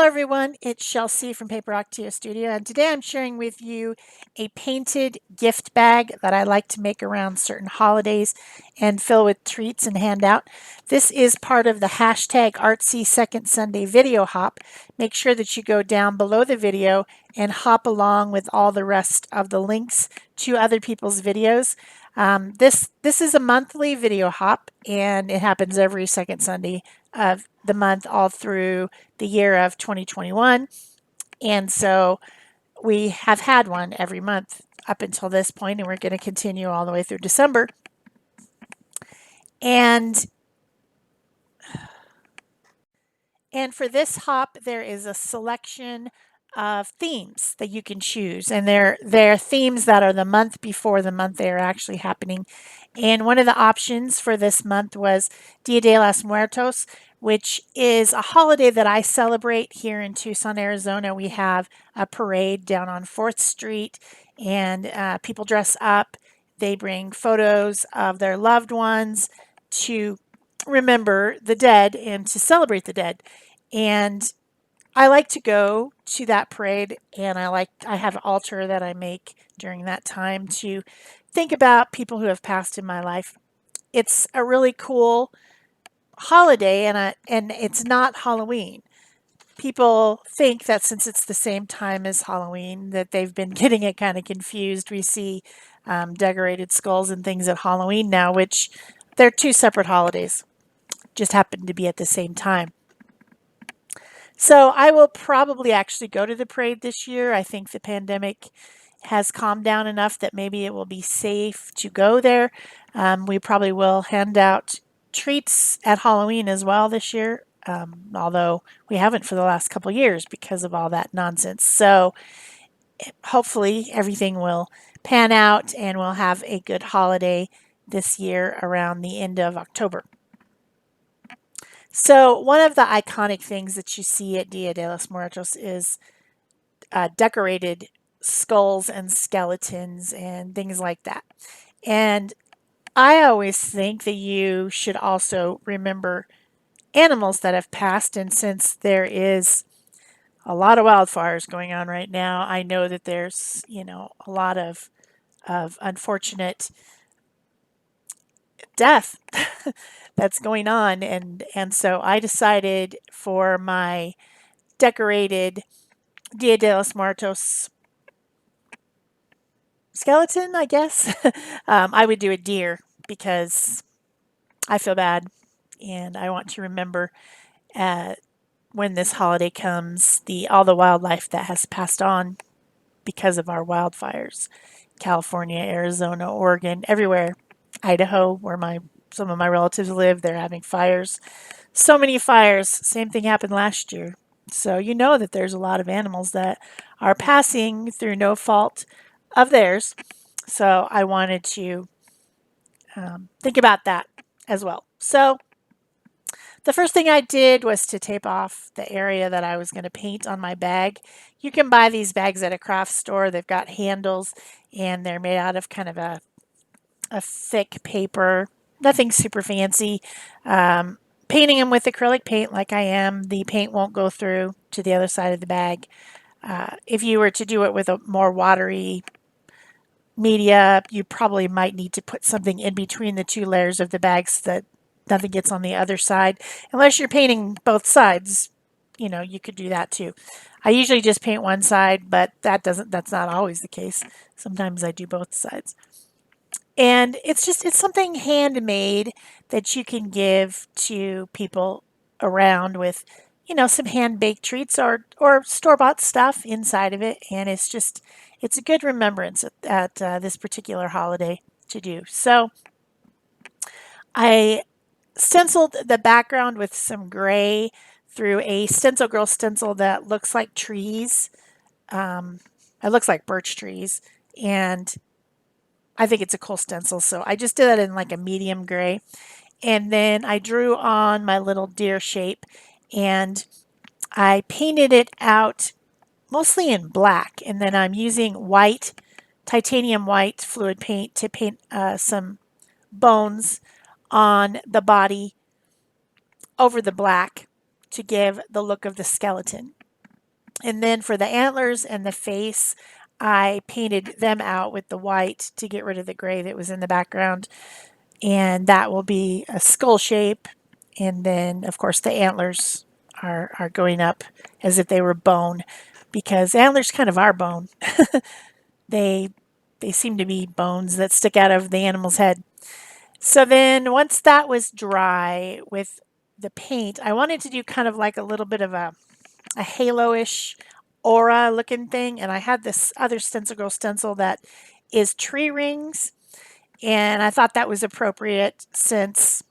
Hello everyone, it's Shel C from PaperOcotilloStudio, and today I'm sharing with you a painted gift bag that I like to make around certain holidays and fill with treats and hand out. This is part of the hashtag artsysecondsunday video hop. Make sure that you go down below the video and hop along with all the rest of the links to other people's videos. This is a monthly video hop, and it happens every second Sunday of the month all through the year of 2021. And so we have had one every month up until this point, and we're going to continue all the way through December. And for this hop, there is a selection of themes that you can choose, and they're themes that are the month before the month they are actually happening. And one of the options for this month was Dia de los Muertos, which is a holiday that I celebrate here in Tucson, Arizona. We have a parade down on 4th Street, and people dress up. They bring photos of their loved ones to remember the dead and to celebrate the dead. And I like to go to that parade, and I have an altar that I make during that time to think about people who have passed in my life. It's a really cool holiday, and it's not Halloween. People think that since it's the same time as Halloween that they've been getting it kind of confused. We see decorated skulls and things at Halloween now, which they're two separate holidays, just happen to be at the same time. So I will probably actually go to the parade this year. I think the pandemic has calmed down enough that maybe it will be safe to go there. We probably will hand out treats at Halloween as well this year, although we haven't for the last couple years because of all that nonsense. So hopefully everything will pan out and we'll have a good holiday this year around the end of October. So one of the iconic things that you see at Dia de los Muertos is decorated skulls and skeletons and things like that. And I always think that you should also remember animals that have passed. And since there is a lot of wildfires going on right now, I know that there's, a lot of unfortunate death that's going on, and so I decided for my decorated Dia de los Muertos skeleton, I guess, I would do a deer because I feel bad and I want to remember when this holiday comes all the wildlife that has passed on because of our wildfires. California, Arizona, Oregon, everywhere. Idaho, where some of my relatives live, they're having fires. So many fires. Same thing happened last year. So you know that there's a lot of animals that are passing through no fault of theirs. So I wanted to think about that as well. So the first thing I did was to tape off the area that I was going to paint on my bag. You can buy these bags at a craft store. They've got handles, and they're made out of kind of a thick paper, nothing super fancy. Painting them with acrylic paint like I am, the paint won't go through to the other side of the bag. If you were to do it with a more watery media, you probably might need to put something in between the two layers of the bag so that nothing gets on the other side. Unless you're painting both sides, you could do that too. I usually just paint one side, but that's not always the case. Sometimes I do both sides. And it's something handmade that you can give to people around with, some hand-baked treats or store-bought stuff inside of it. And it's a good remembrance at this particular holiday to do. So I stenciled the background with some gray through a Stencil Girl stencil that looks like trees. It looks like birch trees. And I think it's a cool stencil, so I just did that in like a medium gray. And then I drew on my little deer shape, and I painted it out mostly in black. And then I'm using white, titanium white fluid paint to paint some bones on the body over the black to give the look of the skeleton. And then for the antlers and the face, I painted them out with the white to get rid of the gray that was in the background. And that will be a skull shape. And then, of course, the antlers are going up as if they were bone, because antlers kind of are bone. They they seem to be bones that stick out of the animal's head. So then once that was dry with the paint, I wanted to do kind of like a little bit of a halo-ish aura looking thing. And I had this other stencil girl stencil that is tree rings. And I thought that was appropriate since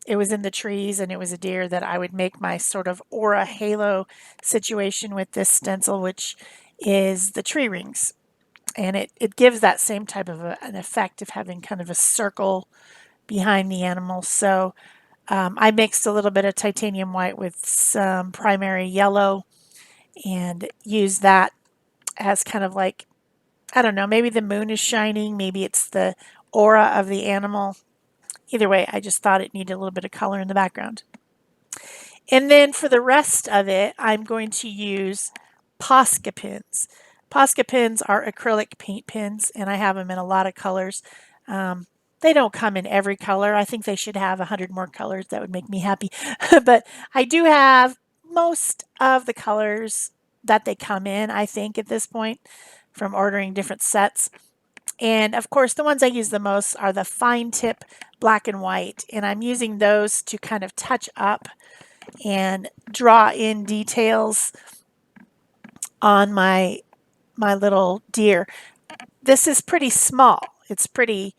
it was in the trees and it was a deer, that I would make my sort of aura halo situation with this stencil, which is the tree rings. And it gives that same type of an effect of having kind of a circle behind the animal. So I mixed a little bit of titanium white with some primary yellow and used that as kind of like, I don't know, maybe the moon is shining, maybe it's the aura of the animal. Either way, I just thought it needed a little bit of color in the background. And then for the rest of it, I'm going to use Posca pins. Posca pins are acrylic paint pins, and I have them in a lot of colors. Um, they don't come in every color. I think they should have 100 more colors. That would make me happy. But I do have most of the colors that they come in, I think, at this point, from ordering different sets. And of course, the ones I use the most are the fine tip black and white. And I'm using those to kind of touch up and draw in details on my little deer. This is pretty small. It's pretty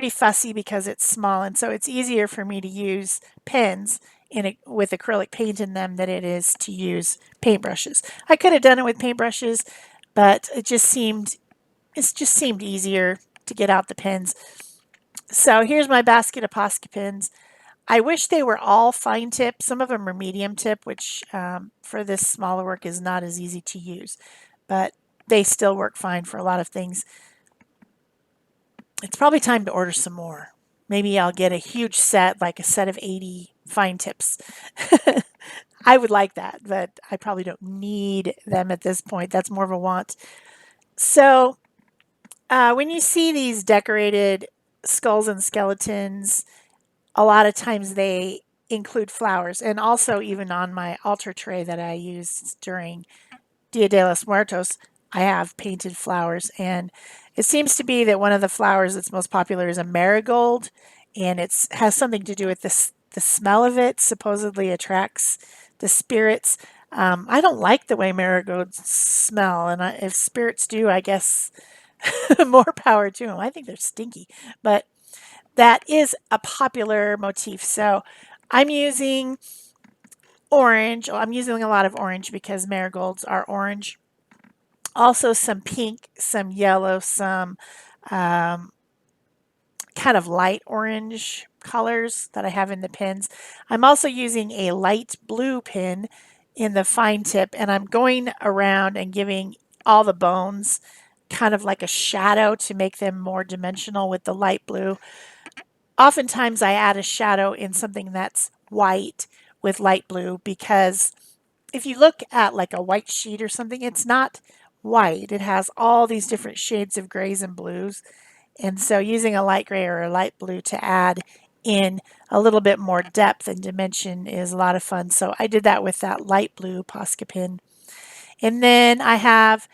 fussy because it's small, and so it's easier for me to use pens with acrylic paint in them than it is to use paintbrushes. I could have done it with paintbrushes, but it just seemed easier to get out the pens. So here's my basket of Posca pens. I wish they were all fine tip. Some of them are medium tip, which for this smaller work is not as easy to use, but they still work fine for a lot of things. It's probably time to order some more. Maybe I'll get a huge set, like a set of 80 fine tips. I would like that, but I probably don't need them at this point. That's more of a want. So when you see these decorated skulls and skeletons, a lot of times they include flowers. And also, even on my altar tray that I used during Dia de los Muertos, I have painted flowers. And it seems to be that one of the flowers that's most popular is a marigold, and it has something to do with this. The smell of it supposedly attracts the spirits. I don't like the way marigolds smell, and if spirits do, I guess more power to them. I think they're stinky, but that is a popular motif. So I'm using orange. Oh, I'm using a lot of orange because marigolds are orange. Also some pink, some yellow, some um, kind of light orange colors that I have in the pins. I'm also using a light blue pin in the fine tip, and I'm going around and giving all the bones kind of like a shadow to make them more dimensional with the light blue. Oftentimes I add a shadow in something that's white with light blue, because if you look at like a white sheet or something, it's not white. It has all these different shades of grays and blues. And so using a light gray or a light blue to add in a little bit more depth and dimension is a lot of fun. So I did that with that light blue Posca pin. And then I have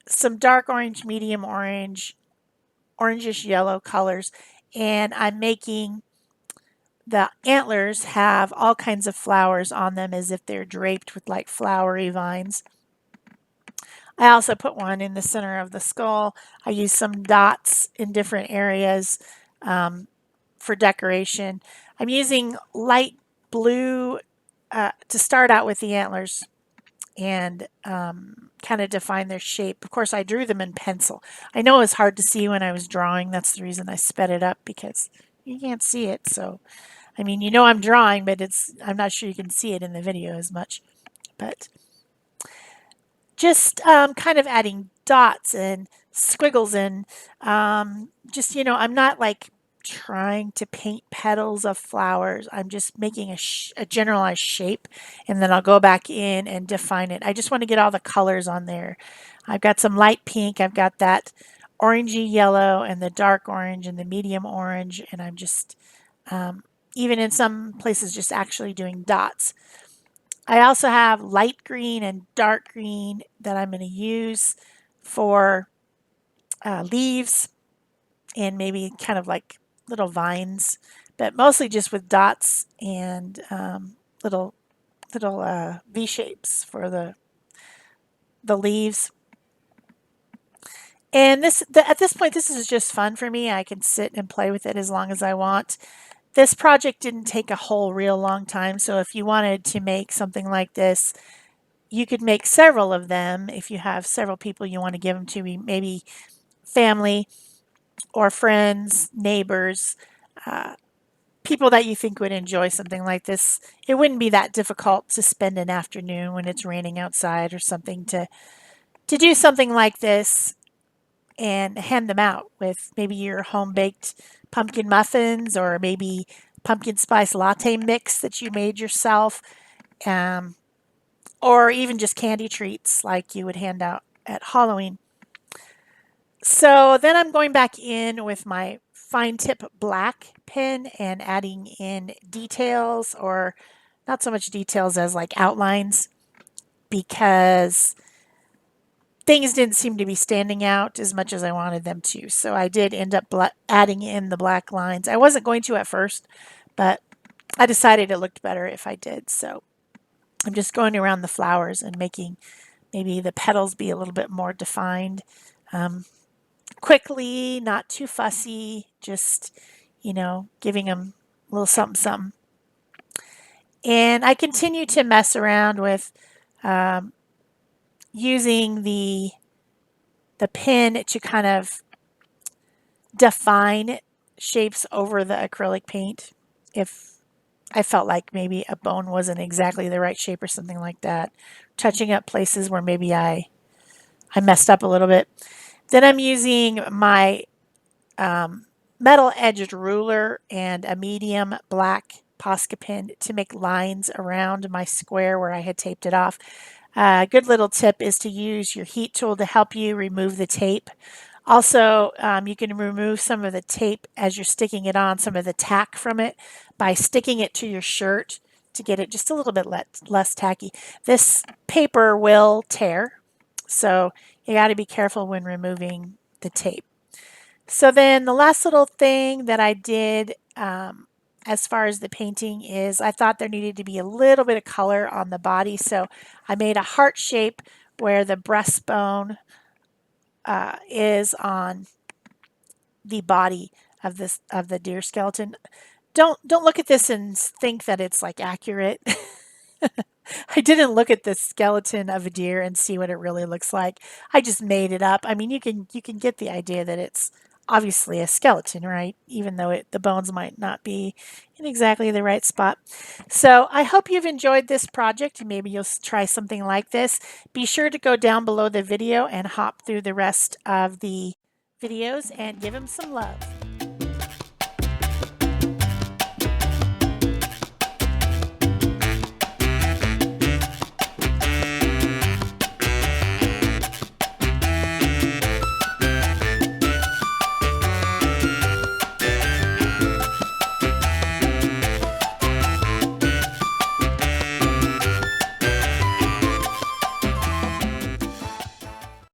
some dark orange, medium orange, orangish yellow colors, and I'm making the antlers have all kinds of flowers on them as if they're draped with like flowery vines. I also put one in the center of the skull. I use some dots in different areas for decoration. I'm using light blue to start out with the antlers and kind of define their shape. Of course, I drew them in pencil. I know it was hard to see when I was drawing. That's the reason I sped it up, because you can't see it. So, I mean, I'm drawing, but I'm not sure you can see it in the video as much. But just kind of adding dots and squiggles and just, I'm not like trying to paint petals of flowers. I'm just making a generalized shape, and then I'll go back in and define it. I just want to get all the colors on there. I've got some light pink, I've got that orangey yellow and the dark orange and the medium orange, and I'm just even in some places just actually doing dots. I also have light green and dark green that I'm going to use for leaves and maybe kind of like little vines, but mostly just with dots and little V shapes for the leaves. And at this point, this is just fun for me. I can sit and play with it as long as I want. This project didn't take a whole real long time, so if you wanted to make something like this, you could make several of them if you have several people you want to give them to, maybe family or friends, neighbors, people that you think would enjoy something like this. It wouldn't be that difficult to spend an afternoon when it's raining outside or something to do something like this and hand them out with maybe your home baked pumpkin muffins or maybe pumpkin spice latte mix that you made yourself, um, or even just candy treats like you would hand out at Halloween. So then I'm going back in with my fine tip black pen and adding in details, or not so much details as like outlines, because things didn't seem to be standing out as much as I wanted them to. So I did end up adding in the black lines. I wasn't going to at first, but I decided it looked better if I did. So I'm just going around the flowers and making maybe the petals be a little bit more defined. Quickly, not too fussy, just, giving them a little something, something. And I continue to mess around with using the pen to kind of define shapes over the acrylic paint if I felt like maybe a bone wasn't exactly the right shape or something like that. Touching up places where maybe I messed up a little bit. Then I'm using my metal edged ruler and a medium black Posca pen to make lines around my square where I had taped it off. A good little tip is to use your heat tool to help you remove the tape. Also, you can remove some of the tape as you're sticking it on, some of the tack from it, by sticking it to your shirt to get it just a little bit less tacky. This paper will tear, so you got to be careful when removing the tape. So then the last little thing that I did as far as the painting is I thought there needed to be a little bit of color on the body. So I made a heart shape where the breastbone is on the body of the deer skeleton. Don't look at this and think that it's like accurate. I didn't look at the skeleton of a deer and see what it really looks like. I just made it up. I mean, you can get the idea that it's obviously a skeleton, right? Even though the bones might not be in exactly the right spot. So I hope you've enjoyed this project and maybe you'll try something like this. Be sure to go down below the video and hop through the rest of the videos and give them some love.